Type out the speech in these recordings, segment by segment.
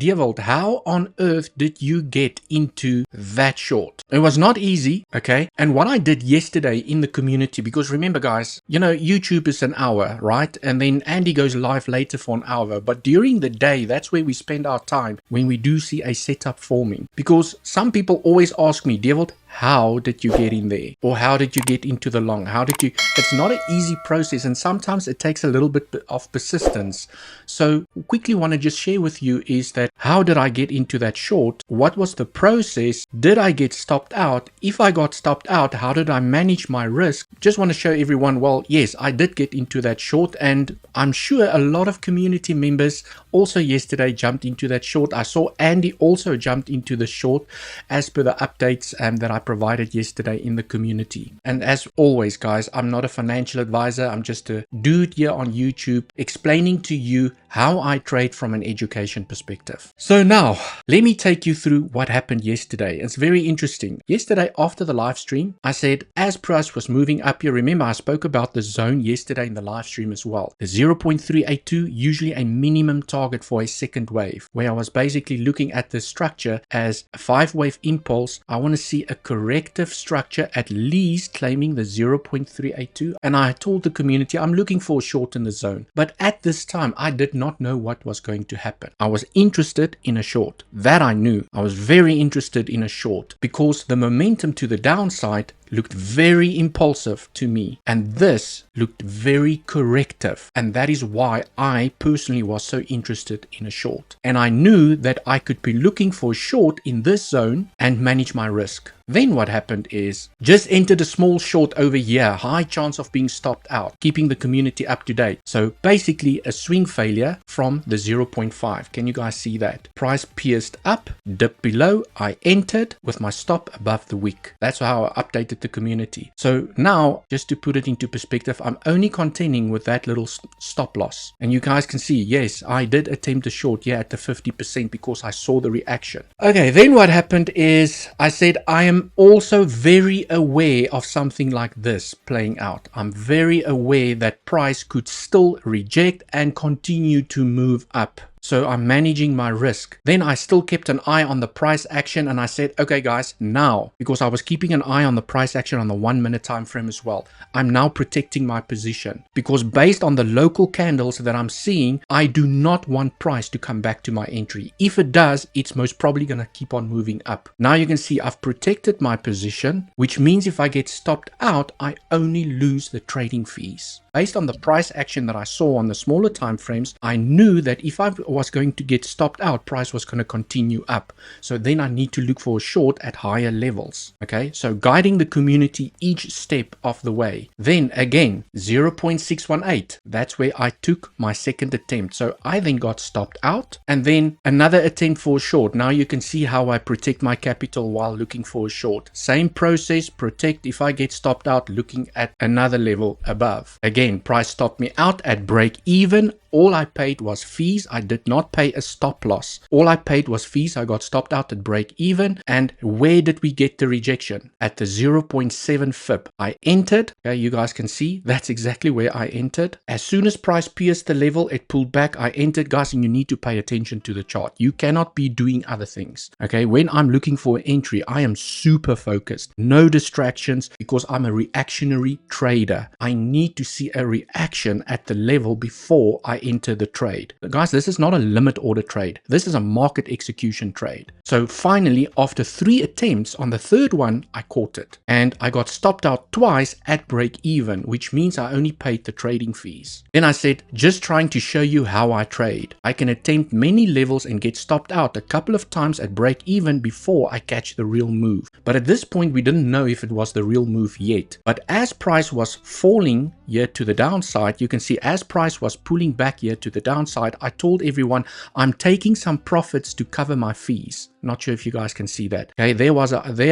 Dewald, how on earth did you get into that short? It was not easy, okay? And what I did yesterday in the community, because remember guys, you know, YouTube is an hour, right? And then Andy goes live later for an hour. But during the day, that's where we spend our time when we do see a setup forming. Because some people always ask me, Dewald, how did you get in there? Or how did you get into the long? How did you? It's not an easy process, and sometimes it takes a little bit of persistence. So quickly want to just share with you is that how did I get into that short? What was the process? Did I get stopped out? If I got stopped out, how did I manage my risk? Just want to show everyone, well, yes, I did get into that short, and I'm sure a lot of community members also yesterday jumped into that short. I saw Andy also jumped into the short as per the updates that I provided yesterday in the community. And as always guys, I'm not a financial advisor, I'm just a dude here on YouTube explaining to you how I trade from an education perspective. So now let me take you through what happened yesterday. It's very interesting. Yesterday after the live stream, I said as price was moving up here, remember I spoke about the zone yesterday in the live stream as well. The 0.382 usually a minimum target for a second wave, where I was basically looking at the structure as a 5-wave impulse. I want to see a corrective structure at least claiming the 0.382, and I told the community I'm looking for a short in the zone. But at this time I did not know what was going to happen. I was interested in a short, that I knew. I was very interested in a short because the momentum to the downside looked very impulsive to me, and this looked very corrective, and that is why I personally was so interested in a short. And I knew that I could be looking for a short in this zone and manage my risk. Then what happened is just entered a small short over here, high chance of being stopped out, keeping the community up to date. So basically a swing failure from the 0.5. Can you guys see that? Price pierced up, dipped below, I entered with my stop above the wick. That's how I updated the community. So now, just to put it into perspective, I'm only contending with that little stop loss. And you guys can see, yes, I did attempt a short here at the 50% because I saw the reaction. Okay, then what happened is I said I am also very aware of something like this playing out. I'm very aware that price could still reject and continue to move up. So I'm managing my risk. Then I still kept an eye on the price action, and I said, okay guys, now, because I was keeping an eye on the price action on the 1 minute time frame as well, I'm now protecting my position, because based on the local candles that I'm seeing, I do not want price to come back to my entry. If it does, it's most probably going to keep on moving up. Now you can see I've protected my position, which means if I get stopped out, I only lose the trading fees. Based on the price action that I saw on the smaller time frames, I knew that if I was going to get stopped out, price was going to continue up. So then I need to look for a short at higher levels. Okay, so guiding the community each step of the way. Then again, 0.618. That's where I took my second attempt. So I then got stopped out, and then another attempt for a short. Now you can see how I protect my capital while looking for a short. Same process, protect if I get stopped out, looking at another level above. Again, price stopped me out at break even. All I paid was fees. I did not pay a stop loss. All I paid was fees. I got stopped out at break even. And where did we get the rejection? At the 0.7 fib. I entered. Okay, you guys can see that's exactly where I entered. As soon as price pierced the level, it pulled back. I entered, guys, and you need to pay attention to the chart. You cannot be doing other things. Okay, when I'm looking for an entry, I am super focused. No distractions, because I'm a reactionary trader. I need to see a reaction at the level before I enter the trade. Guys, this is not a limit order trade. This is a market execution trade. So finally, after 3 attempts, on the third one, I caught it. And I got stopped out twice at break even, which means I only paid the trading fees. Then I said, just trying to show you how I trade. I can attempt many levels and get stopped out a couple of times at break even before I catch the real move. But at this point, we didn't know if it was the real move yet. But as price was falling here to the downside, you can see as price was pulling back here to the downside, I told everyone I'm taking some profits to cover my fees. Not sure if you guys can see that. Okay, there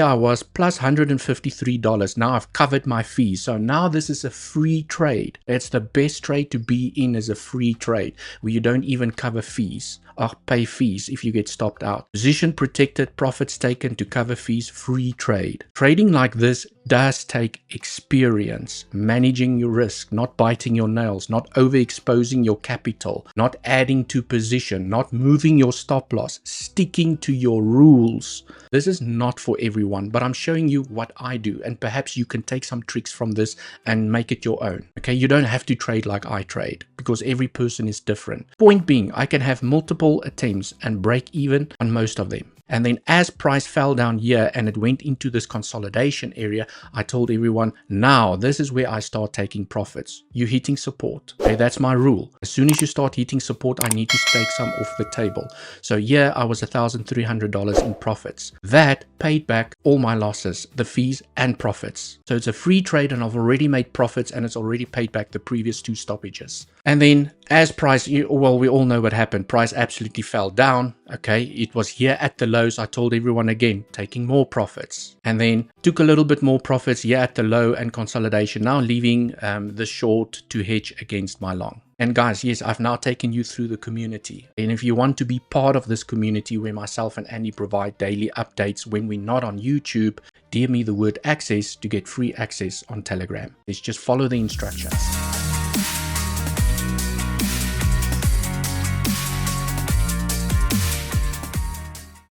I was plus $153. Now I've covered my fees. So now this is a free trade. It's the best trade to be in, as a free trade where you don't even cover fees or pay fees if you get stopped out. Position protected, profits taken to cover fees, free trade. Trading like this does take experience, managing your risk, not biting your nails, not overexposing your capital, not adding to position, not moving your stop loss, sticking to your rules. This is not for everyone, but I'm showing you what I do, and perhaps you can take some tricks from this and make it your own. Okay, you don't have to trade like I trade because every person is different. Point being, I can have multiple attempts and break even on most of them. And then as price fell down here and it went into this consolidation area, I told everyone, now this is where I start taking profits. You're hitting support. Okay, that's my rule. As soon as you start hitting support, I need to take some off the table. So here I was $1,300 in profits. That paid back all my losses, the fees and profits. So it's a free trade and I've already made profits and it's already paid back the previous 2 stoppages. And then as price, well, we all know what happened. Price absolutely fell down. Okay, it was here at the lows. I told everyone again, taking more profits. And then took a little bit more profits here at the low and consolidation. Now leaving the short to hedge against my long. And guys, yes, I've now taken you through the community. And if you want to be part of this community where myself and Andy provide daily updates when we're not on YouTube, DM me the word access to get free access on Telegram. Let's just follow the instructions.